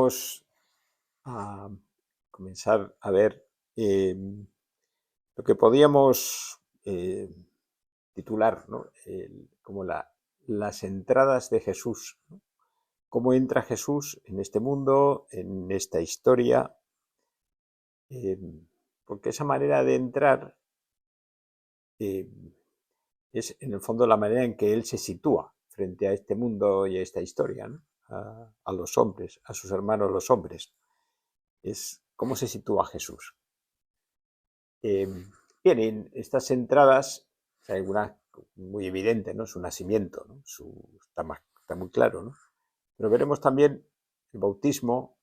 vamos a comenzar a ver lo que podíamos titular, ¿no? Como las entradas de Jesús, ¿no? Cómo entra Jesús en este mundo, en esta historia, porque esa manera de entrar es en el fondo la manera en que Él se sitúa frente a este mundo y a esta historia, ¿no? A los hombres, a sus hermanos los hombres. Es cómo se sitúa Jesús. Bien, en estas entradas hay una muy evidente, ¿no? Su nacimiento, ¿no? Está muy claro, ¿no? Pero veremos también el bautismo,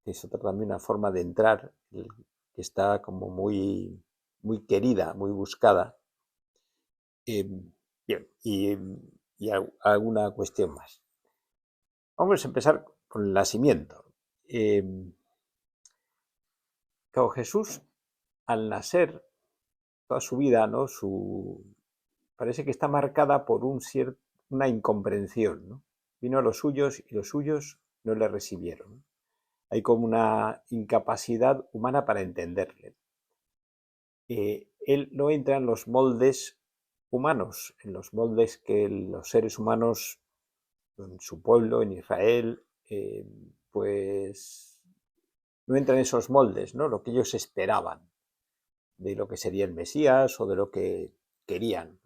que es otra también una forma de entrar, que está como muy, muy querida, muy buscada. Bien, y alguna cuestión más. Vamos a empezar con el nacimiento. Claro, Jesús, al nacer, toda su vida, ¿no? Parece que está marcada por una incomprensión, ¿no? Vino a los suyos y los suyos no le recibieron. Hay como una incapacidad humana para entenderle. Él no entra en los moldes humanos, en los moldes que los seres humanos en su pueblo, en Israel, pues no entra en esos moldes, ¿no? Lo que ellos esperaban de lo que sería el Mesías o de lo que querían.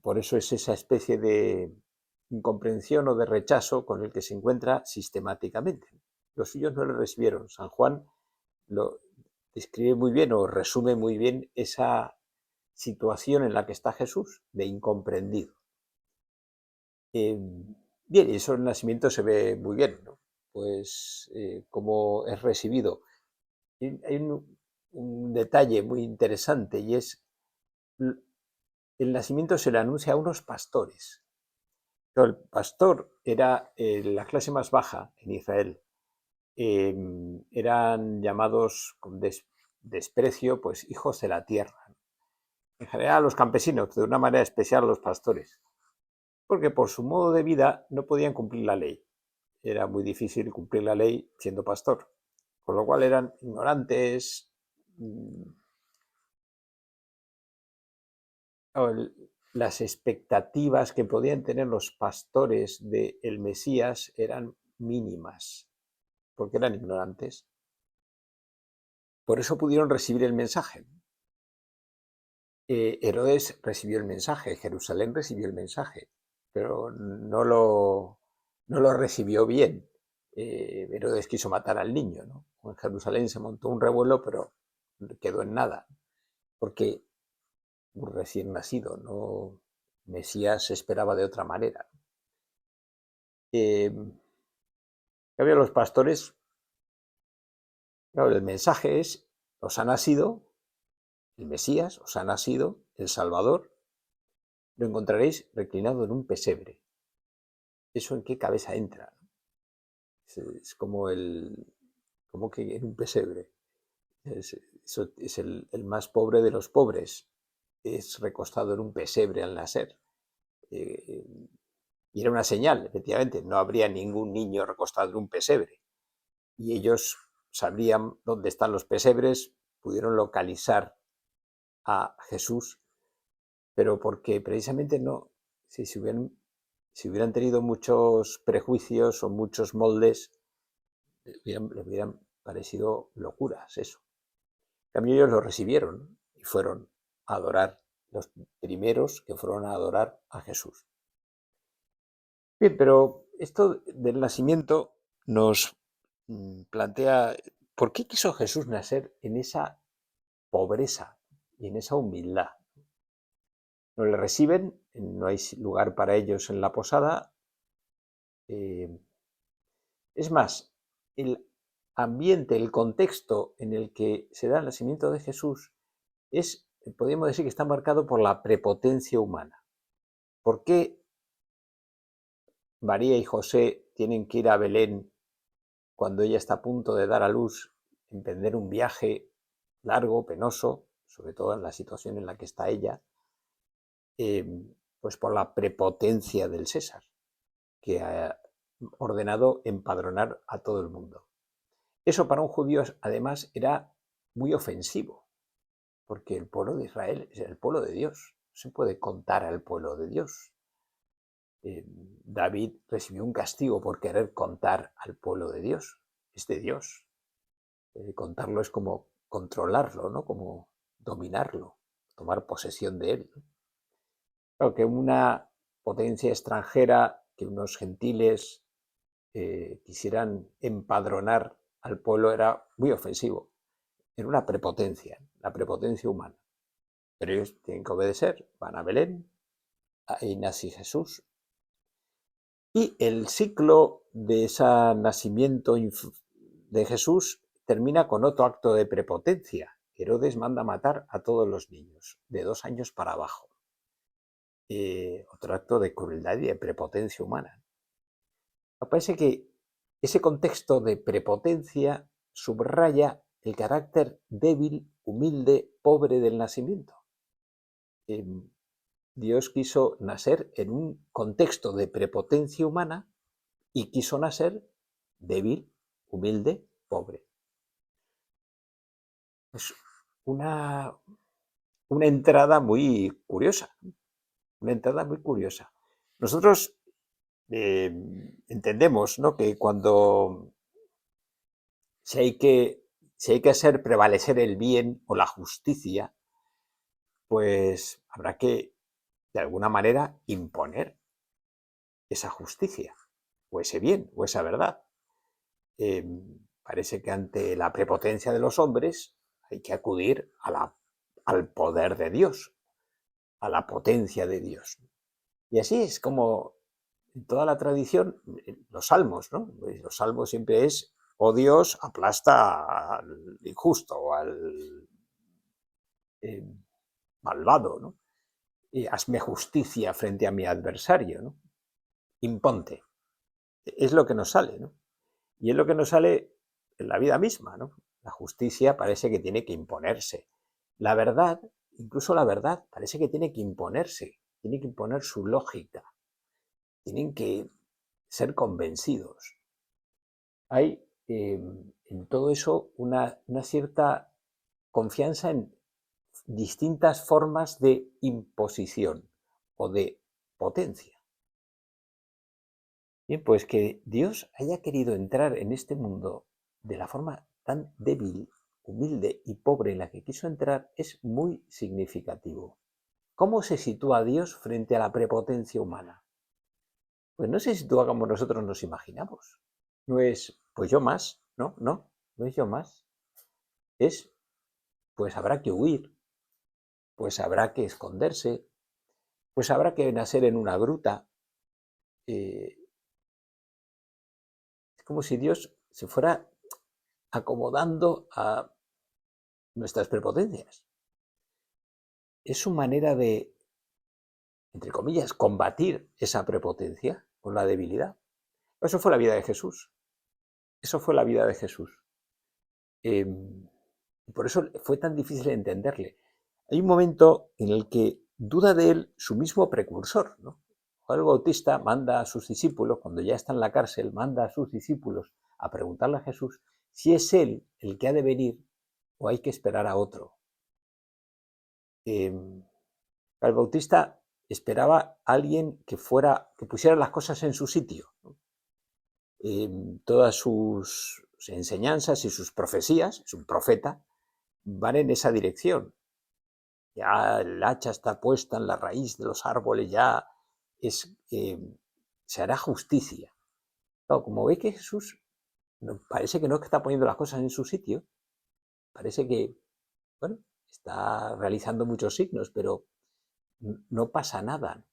Por eso es esa especie de incomprensión o de rechazo con el que se encuentra sistemáticamente. Los suyos no le recibieron. San Juan lo describe muy bien o resume muy bien esa situación en la que está Jesús, de incomprendido. Bien, y eso en el nacimiento se ve muy bien, ¿no? Pues cómo es recibido. Y hay un detalle muy interesante y es el nacimiento se le anuncia a unos pastores. Pero el pastor era la clase más baja en Israel. Eran llamados con desprecio, pues hijos de la tierra. En general los campesinos, de una manera especial los pastores, porque por su modo de vida no podían cumplir la ley. Era muy difícil cumplir la ley siendo pastor, con lo cual eran ignorantes. Las expectativas que podían tener los pastores del Mesías eran mínimas, porque eran ignorantes. Por eso pudieron recibir el mensaje. Herodes recibió el mensaje, Jerusalén recibió el mensaje, pero no lo recibió bien. Herodes quiso matar al niño, ¿no? En Jerusalén se montó un revuelo, pero quedó en nada, porque un recién nacido, no Mesías se esperaba de otra manera. Había los pastores, claro, el mensaje es: os ha nacido el Mesías, os ha nacido el Salvador, lo encontraréis reclinado en un pesebre. ¿Eso en qué cabeza entra? Es como que en un pesebre. Es el más pobre de los pobres. Es recostado en un pesebre al nacer. Y era una señal, efectivamente. No habría ningún niño recostado en un pesebre. Y ellos sabrían dónde están los pesebres, pudieron localizar a Jesús, pero porque precisamente no, si hubieran tenido muchos prejuicios o muchos moldes, les hubieran parecido locuras eso. En cambio ellos lo recibieron y fueron a adorar, los primeros que fueron a adorar a Jesús. Bien, pero esto del nacimiento nos plantea por qué quiso Jesús nacer en esa pobreza y en esa humildad. No le reciben, no hay lugar para ellos en la posada. Es más, el ambiente, el contexto en el que se da el nacimiento de Jesús podríamos decir que está marcado por la prepotencia humana. ¿Por qué María y José tienen que ir a Belén cuando ella está a punto de dar a luz, emprender un viaje largo, penoso, sobre todo en la situación en la que está ella? Pues por la prepotencia del César, que ordenado empadronar a todo el mundo. Eso para un judío además era muy ofensivo, porque el pueblo de Israel es el pueblo de Dios. No se puede contar al pueblo de Dios. David recibió un castigo por querer contar al pueblo de Dios. Es de Dios. Contarlo es como controlarlo, ¿no? Como dominarlo, tomar posesión de él. Claro que una potencia extranjera, que unos gentiles quisieran empadronar al pueblo era muy ofensivo. Era una prepotencia, la prepotencia humana. Pero ellos tienen que obedecer, van a Belén, ahí nace Jesús. Y el ciclo de ese nacimiento de Jesús termina con otro acto de prepotencia. Herodes manda matar a todos los niños, de 2 años para abajo. Otro acto de crueldad y de prepotencia humana. Me parece que ese contexto de prepotencia subraya el carácter débil, humilde, pobre del nacimiento. Dios quiso nacer en un contexto de prepotencia humana y quiso nacer débil, humilde, pobre. Es una entrada muy curiosa, Nosotros entendemos, ¿no?, que cuando si hay que hacer prevalecer el bien o la justicia, pues habrá que, de alguna manera, imponer esa justicia, o ese bien, o esa verdad. Parece que ante la prepotencia de los hombres hay que acudir al poder de Dios, a la potencia de Dios. Y así es como en toda la tradición, los salmos, ¿no? Los salmos siempre es: oh Dios, aplasta al injusto o al malvado, ¿no? Y hazme justicia frente a mi adversario, ¿no? Imponte. Es lo que nos sale, ¿no? Y es lo que nos sale en la vida misma, ¿no? La justicia parece que tiene que imponerse. La verdad, incluso la verdad, parece que tiene que imponerse, tiene que imponer su lógica, tienen que ser convencidos. Hay en todo eso una cierta confianza en distintas formas de imposición o de potencia. Bien, pues que Dios haya querido entrar en este mundo de la forma tan débil, humilde y pobre en la que quiso entrar es muy significativo. ¿Cómo se sitúa Dios frente a la prepotencia humana? Pues no se sitúa como nosotros nos imaginamos. No es, pues yo más, no es yo más. Es, pues habrá que huir, pues habrá que esconderse, pues habrá que nacer en una gruta. Es como si Dios se fuera acomodando a nuestras prepotencias. Es su manera de, entre comillas, combatir esa prepotencia con la debilidad. Eso fue la vida de Jesús. Eso fue la vida de Jesús. Y por eso fue tan difícil entenderle. Hay un momento en el que duda de él su mismo precursor, ¿no? Juan el Bautista manda a sus discípulos, cuando ya está en la cárcel, manda a sus discípulos a preguntarle a Jesús si es él el que ha de venir o hay que esperar a otro. El Bautista esperaba a alguien que pusiera las cosas en su sitio, ¿no? Todas sus enseñanzas y sus profecías, es un profeta, van en esa dirección. Ya el hacha está puesta en la raíz de los árboles, ya se hará justicia. Claro, como ve que Jesús parece que no está poniendo las cosas en su sitio, parece que, bueno, está realizando muchos signos, pero no pasa nada.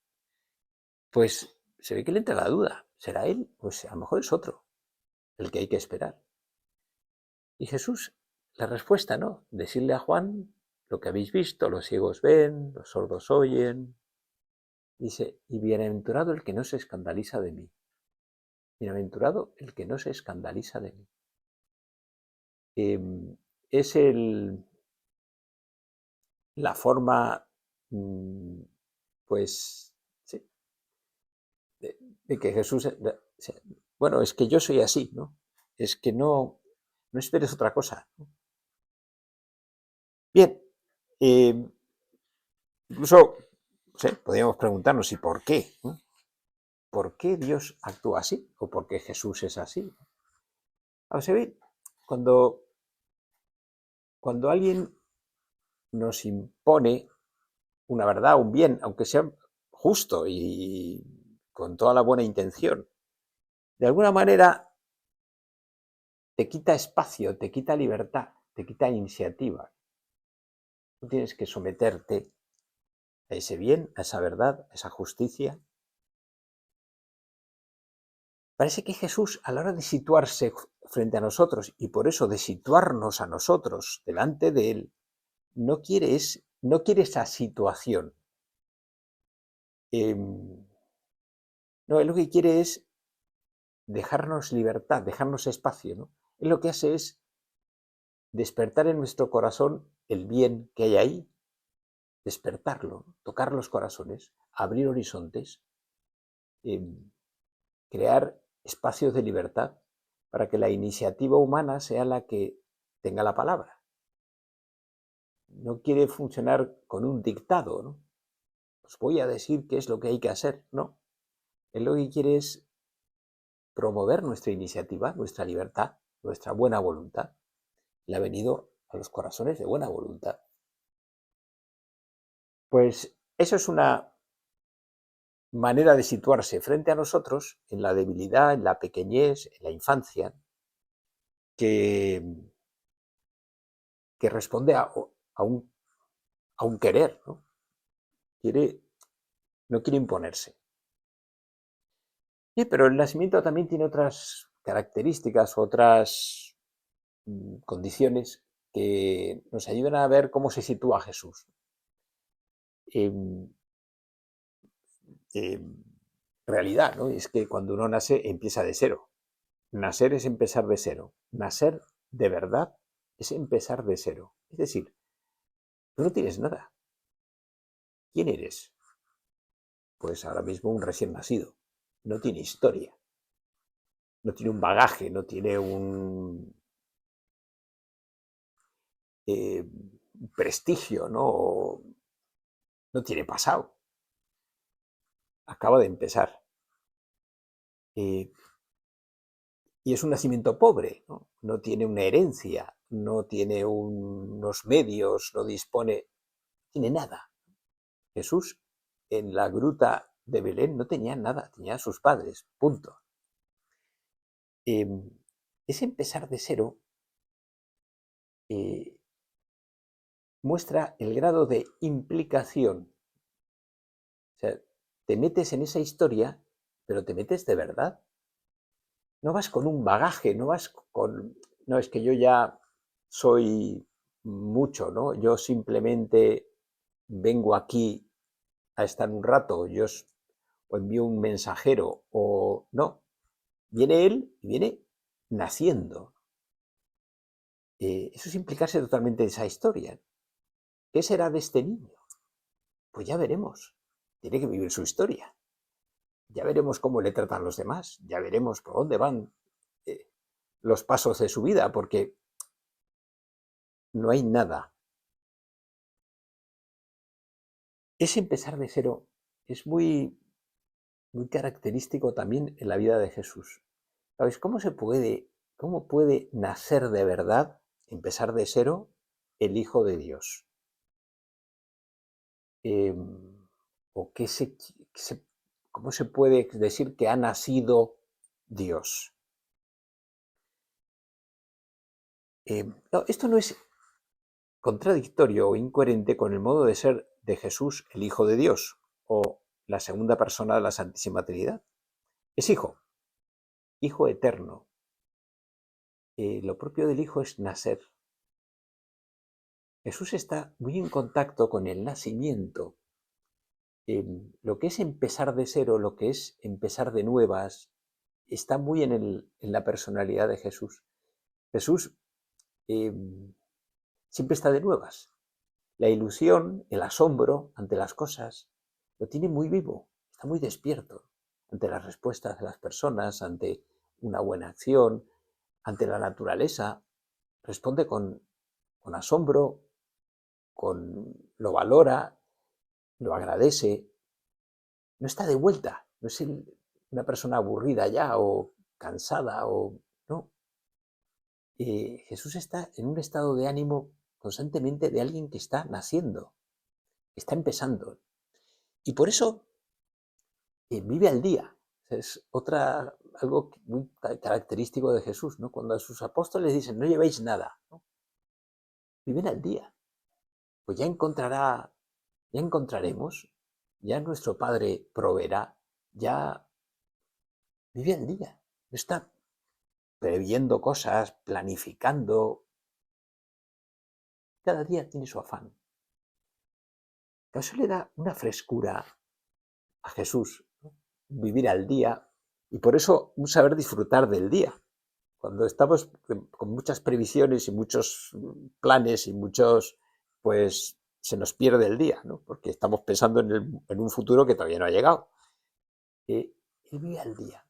Pues se ve que le entra la duda. ¿Será él? Pues a lo mejor es otro el que hay que esperar. Y Jesús, la respuesta, ¿no? Decirle a Juan: lo que habéis visto, los ciegos ven, los sordos oyen. Dice: y bienaventurado el que no se escandaliza de mí. Bienaventurado el que no se escandaliza de mí. Es la forma, pues, sí, de que Jesús bueno, es que yo soy así, ¿no? Es que no esperes otra cosa, ¿no? Bien, eh, incluso, no sé, podríamos preguntarnos, ¿y por qué? ¿No? ¿Por qué Dios actúa así? ¿O por qué Jesús es así? A ver, se ve, cuando, cuando alguien nos impone una verdad, un bien, aunque sea justo y con toda la buena intención, de alguna manera te quita espacio, te quita libertad, te quita iniciativa. Tú tienes que someterte a ese bien, a esa verdad, a esa justicia. Parece que Jesús, a la hora de situarse frente a nosotros y por eso de situarnos a nosotros delante de Él, no quiere esa situación. No, Él lo que quiere es dejarnos libertad, dejarnos espacio, ¿no? Él lo que hace es despertar en nuestro corazón el bien que hay ahí, despertarlo, tocar los corazones, abrir horizontes, eh, crear espacios de libertad para que la iniciativa humana sea la que tenga la palabra. No quiere funcionar con un dictado, ¿no? Os voy a decir qué es lo que hay que hacer, no. Él lo que quiere es promover nuestra iniciativa, nuestra libertad, nuestra buena voluntad. Le ha venido a los corazones de buena voluntad. Pues eso es una manera de situarse frente a nosotros en la debilidad, en la pequeñez, en la infancia, que, que responde a un querer, ¿no? No quiere imponerse. Sí, pero el nacimiento también tiene otras características, otras condiciones que nos ayudan a ver cómo se sitúa Jesús. En realidad, ¿no? Es que cuando uno nace empieza de cero. Nacer es empezar de cero. Nacer de verdad es empezar de cero. Es decir, tú no tienes nada. ¿Quién eres? Pues ahora mismo un recién nacido. No tiene historia. No tiene un bagaje, no tiene un prestigio, ¿no? No tiene pasado. Acaba de empezar. Y es un nacimiento pobre, ¿no? No tiene una herencia, no tiene unos medios, no dispone, no tiene nada. Jesús en la gruta de Belén no tenía nada, tenía a sus padres, punto. Ese empezar de cero muestra el grado de implicación. O sea, te metes en esa historia, pero te metes de verdad. No vas con un bagaje, no vas con, no, es que yo ya soy mucho, ¿no? Yo simplemente vengo aquí a estar un rato, o envío un mensajero, o no. Viene él y viene naciendo. Eso es implicarse totalmente en esa historia. ¿Qué será de este niño? Pues ya veremos. Tiene que vivir su historia. Ya veremos cómo le tratan los demás. Ya veremos por dónde van los pasos de su vida, porque no hay nada. Ese empezar de cero es muy, muy característico también en la vida de Jesús. ¿Sabes cómo puede nacer de verdad, empezar de cero, el Hijo de Dios? ¿O cómo se puede decir que ha nacido Dios? No, esto no es contradictorio o incoherente con el modo de ser de Jesús, el Hijo de Dios, o la segunda persona de la Santísima Trinidad. Es hijo, hijo eterno. Lo propio del hijo es nacer. Jesús está muy en contacto con el nacimiento. Lo que es empezar de cero, lo que es empezar de nuevas, está muy en la personalidad de Jesús. Jesús eh, siempre está de nuevas. La ilusión, el asombro ante las cosas, lo tiene muy vivo, está muy despierto ante las respuestas de las personas, ante una buena acción, ante la naturaleza, responde con asombro, lo valora, lo agradece, no está de vuelta, no es una persona aburrida ya o cansada o no. Jesús está en un estado de ánimo constantemente de alguien que está naciendo, que está empezando. Y por eso vive al día. Es algo muy característico de Jesús, ¿no? Cuando a sus apóstoles dicen, no llevéis nada, ¿no? Viven al día. Pues ya encontraremos, ya nuestro Padre proveerá, ya vive al día. No está previendo cosas, planificando. Cada día tiene su afán. Eso le da una frescura a Jesús, ¿no? Vivir al día y por eso un saber disfrutar del día. Cuando estamos con muchas previsiones y muchos planes y pues se nos pierde el día, ¿no? Porque estamos pensando en un futuro que todavía no ha llegado. Él vive al día.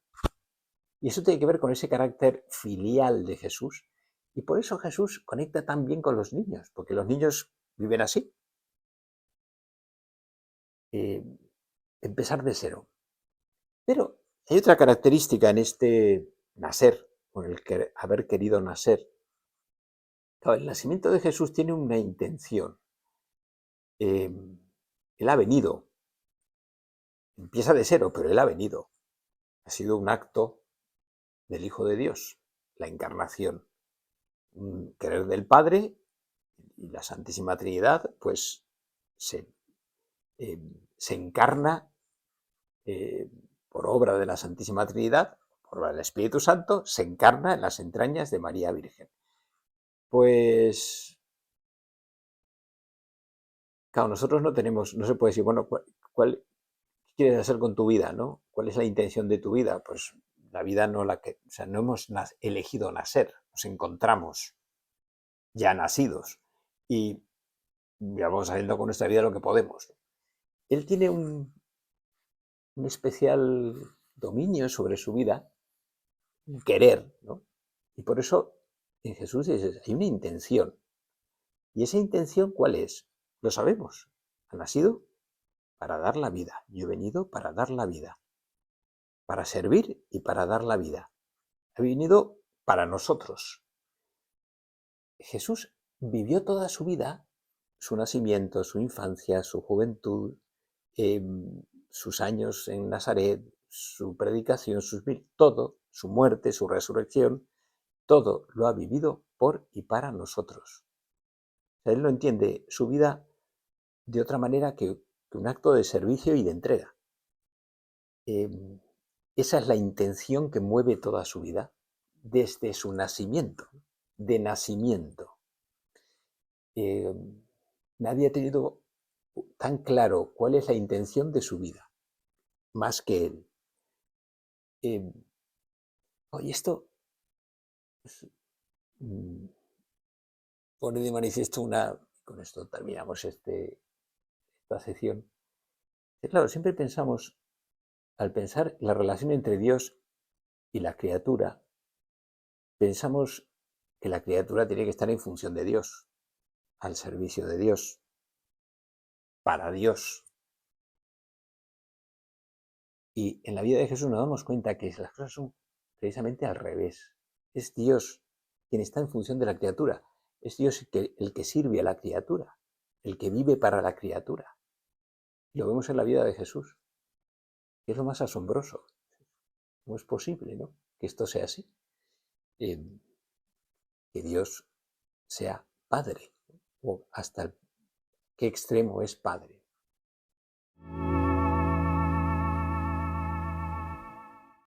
Y eso tiene que ver con ese carácter filial de Jesús. Y por eso Jesús conecta tan bien con los niños, porque los niños viven así. Empezar de cero. Pero hay otra característica en este nacer, con el que haber querido nacer. Claro, el nacimiento de Jesús tiene una intención. Él ha venido, empieza de cero, pero Él ha venido. Ha sido un acto del Hijo de Dios, la encarnación. Un querer del Padre y la Santísima Trinidad, pues se encarna por obra de la Santísima Trinidad, por obra del Espíritu Santo, se encarna en las entrañas de María Virgen. Pues, claro, nosotros no se puede decir, bueno, ¿qué quieres hacer con tu vida, no? ¿Cuál es la intención de tu vida? Pues la vida no hemos elegido nacer, nos encontramos ya nacidos y ya vamos haciendo con nuestra vida lo que podemos. Él tiene un especial dominio sobre su vida, un querer, ¿no? Y por eso en Jesús hay una intención. ¿Y esa intención cuál es? Lo sabemos. Ha nacido para dar la vida. Yo he venido para dar la vida. Para servir y para dar la vida. Ha venido para nosotros. Jesús vivió toda su vida, su nacimiento, su infancia, su juventud, sus años en Nazaret, su predicación, todo, su muerte, su resurrección, todo lo ha vivido por y para nosotros. O sea, él no entiende su vida de otra manera que un acto de servicio y de entrega. Esa es la intención que mueve toda su vida desde su nacimiento, de nacimiento. Nadie ha tenido tan claro cuál es la intención de su vida, más que él. Oye, esto pone de manifiesto con esto terminamos esta sección. Claro, siempre pensamos, al pensar la relación entre Dios y la criatura, pensamos que la criatura tiene que estar en función de Dios, al servicio de Dios, para Dios. Y en la vida de Jesús nos damos cuenta que las cosas son precisamente al revés. Es Dios quien está en función de la criatura. Es Dios el que sirve a la criatura, el que vive para la criatura. Y lo vemos en la vida de Jesús. Es lo más asombroso. ¿Cómo es posible, no? Que esto sea así? Que Dios sea Padre, o hasta qué extremo es Padre.